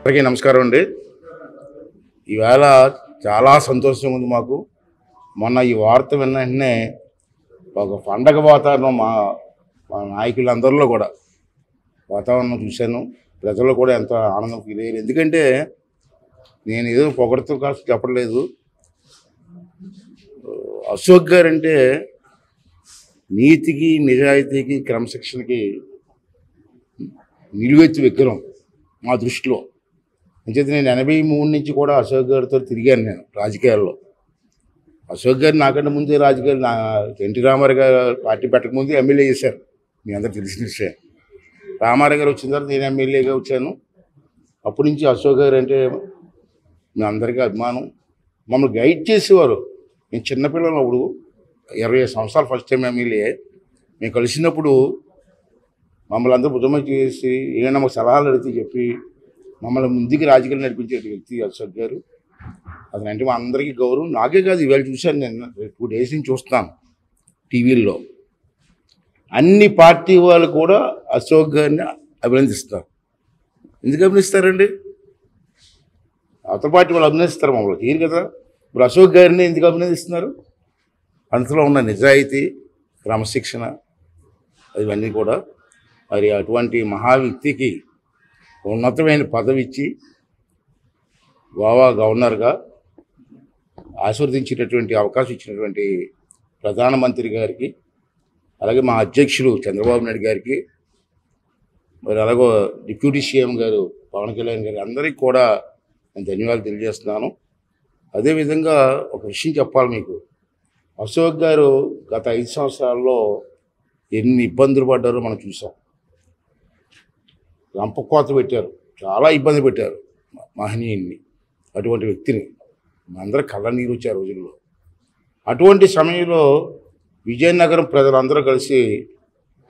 అందరికీ నమస్కారం అండి. ఈవేళ చాలా సంతోషంగా ఉంది మాకు. మొన్న ఈ వార్త విన్న వెంటనే ఒక పండగ వాతావరణం మా నాయకులందరిలో కూడా వాతావరణం చూశాను. ప్రజల్లో కూడా ఎంతో ఆనందం ఫీల్ అయ్యారు. ఎందుకంటే నేను ఏదో పొగడుతూ కాస్త చెప్పట్లేదు. అశోక్ గారు అంటే నీతికి, నిజాయితీకి, క్రమశిక్షణకి నిలువెత్తు విగ్రహం మా దృష్టిలో. అంచేత నేను 83 నుంచి కూడా అశోక్ గారితో తిరిగాను నేను రాజకీయాల్లో. అశోక్ గారు నాకంటే ముందే రాజకీయాలు ఎన్టీ రామారావు గారు పార్టీ పెట్టకముందే ఎమ్మెల్యే చేశారు. మీ అందరూ తెలిసిన విషయం. రామారావు గారు వచ్చిన తర్వాత నేను ఎమ్మెల్యేగా వచ్చాను. అప్పటి నుంచి అశోక్ గారు అంటే మీ అందరికీ అభిమానం. మమ్మల్ని గైడ్ చేసేవారు. నేను చిన్నపిల్లలు అప్పుడు 20 సంవత్సరాలు ఫస్ట్ టైం ఎమ్మెల్యే. మేము కలిసినప్పుడు మమ్మల్ని అందరూ బుధమ చేసి ఏమైనా మాకు సలహాలు అడిగితే చెప్పి మమ్మల్ని ముందుకు రాజకీయాలు నడిపించే వ్యక్తి అశోక్ గారు. అతనంటే మా అందరికీ గౌరవం. నాకే కాదు, ఇవాళ చూశాను నేను 2 డేస్ నుంచి చూస్తాను టీవీల్లో. అన్ని పార్టీ వాళ్ళు కూడా అశోక్ గారిని అభినందిస్తారు. ఎందుకు అభినందిస్తారండి? అవతల పార్టీ వాళ్ళు అభినందిస్తారు, మమ్మల్ని తీరు కదా. ఇప్పుడు అశోక్ గారిని ఎందుకు అభినందిస్తున్నారు? అందులో ఉన్న నిజాయితీ, క్రమశిక్షణ ఇవన్నీ కూడా. మరి అటువంటి మహా వ్యక్తికి ఉన్నతమైన పదవి ఇచ్చి గోవా గవర్నర్గా ఆశీర్వదించినటువంటి అవకాశం ఇచ్చినటువంటి ప్రధానమంత్రి గారికి, అలాగే మా అధ్యక్షులు చంద్రబాబు నాయుడు గారికి, మరి అలాగే డిప్యూటీ సీఎం గారు పవన్ కళ్యాణ్ గారు అందరికీ కూడా నేను ధన్యవాదాలు తెలియజేస్తున్నాను. అదేవిధంగా ఒక విషయం చెప్పాలి మీకు. అశోక్ గారు గత 5 సంవత్సరాల్లో ఎన్ని ఇబ్బందులు పడ్డారో మనం చూసాం. రంపకోత పెట్టారు, చాలా ఇబ్బంది పెట్టారు మహనీయుని. అటువంటి వ్యక్తిని అందరూ కళ్ళ నీరు వచ్చే రోజుల్లో. అటువంటి సమయంలో విజయనగరం ప్రజలందరూ కలిసి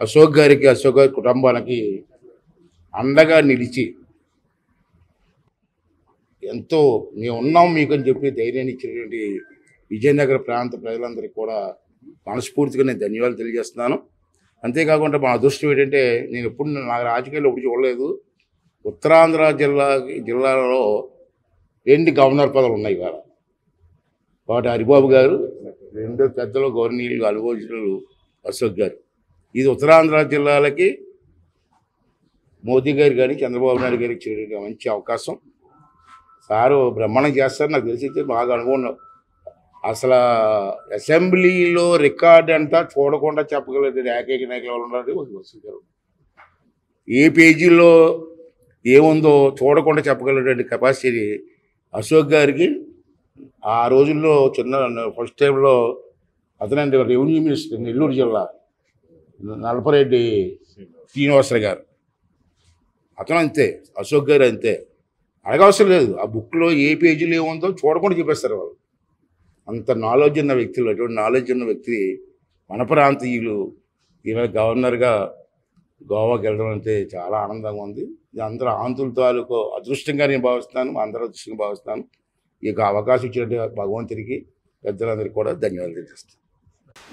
అశోక్ గారికి, అశోక్ గారి కుటుంబానికి అండగా నిలిచి ఎంతో మేము ఉన్నాం మీకు అని చెప్పి ధైర్యాన్ని ఇచ్చినటువంటి విజయనగర ప్రాంత ప్రజలందరికీ కూడా మనస్ఫూర్తిగా నేను ధన్యవాదాలు తెలియజేస్తున్నాను. అంతేకాకుండా మా అదృష్టం ఏంటంటే నేను ఎప్పుడు నా రాజకీయాల్లో ఎప్పుడు చూడలేదు. ఉత్తరాంధ్ర జిల్లాలో 2 గవర్నర్ పదవులు ఉన్నాయి ఇవాళ. ఒకటి హరిబాబు గారు, 2 పెద్దలు గవర్నీయులు అనుభవించిన అశోక్ గారు. ఇది ఉత్తరాంధ్ర జిల్లాలకి మోదీ గారు కానీ చంద్రబాబు నాయుడు గారికి చేయడానికి మంచి అవకాశం. సారు బ్రహ్మాండం చేస్తారు. నాకు తెలిసి బాగా అనుభవం. అసలు అసెంబ్లీలో రికార్డ్ అంతా చూడకుండా చెప్పగలిగే ఏకైక నాయకులు ఉన్నారు అశోక్ గారు. ఏ పేజీలో ఏముందో చూడకుండా చెప్పగలిగేటువంటి కెపాసిటీ అశోక్ గారికి. ఆ రోజుల్లో ఫస్ట్ టైంలో అతనండి రెవెన్యూ మినిస్టర్ నెల్లూరు జిల్లా నలపరెడ్డి శ్రీనివాసరావు గారు. అతను అంతే, అశోక్ గారు అంతే. అడగవసరం లేదు. ఆ బుక్లో ఏ పేజీలో ఏముందో చూడకుండా చెప్పేస్తారు వాళ్ళు. అంత నాలెడ్జ్ ఉన్న వ్యక్తులు. అటువంటి నాలెడ్జ్ ఉన్న వ్యక్తి మన ప్రాంతీయులు ఈరోజు గవర్నర్గా గోవాకి వెళ్ళడం అంటే చాలా ఆనందంగా ఉంది. ఇది అందరూ ఆంధ్రుల తాలూకు అదృష్టంగా నేను భావిస్తాను, అందరూ అదృష్టంగా భావిస్తాను. ఈ యొక్క అవకాశం ఇచ్చినట్టు భగవంతుడికి, పెద్దలందరికీ కూడా ధన్యవాదాలు తెలియజేస్తాను.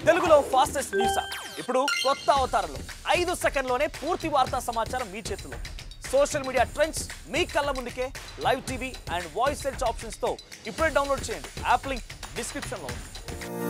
తెలుగులో ఫాస్టెస్ట్ న్యూస్ ఇప్పుడు కొత్త అవతారంలో 5 సెకండ్లోనే పూర్తి వార్తా సమాచారం మీ చేతిలో. సోషల్ మీడియా ట్రెండ్స్ మీ కళ్ళ ముందుకే live TV and voice search ఆప్షన్స్తో ఇప్పుడే డౌన్లోడ్ చేయండి. యాప్ లింక్ డిస్క్రిప్షన్లో ఉంది.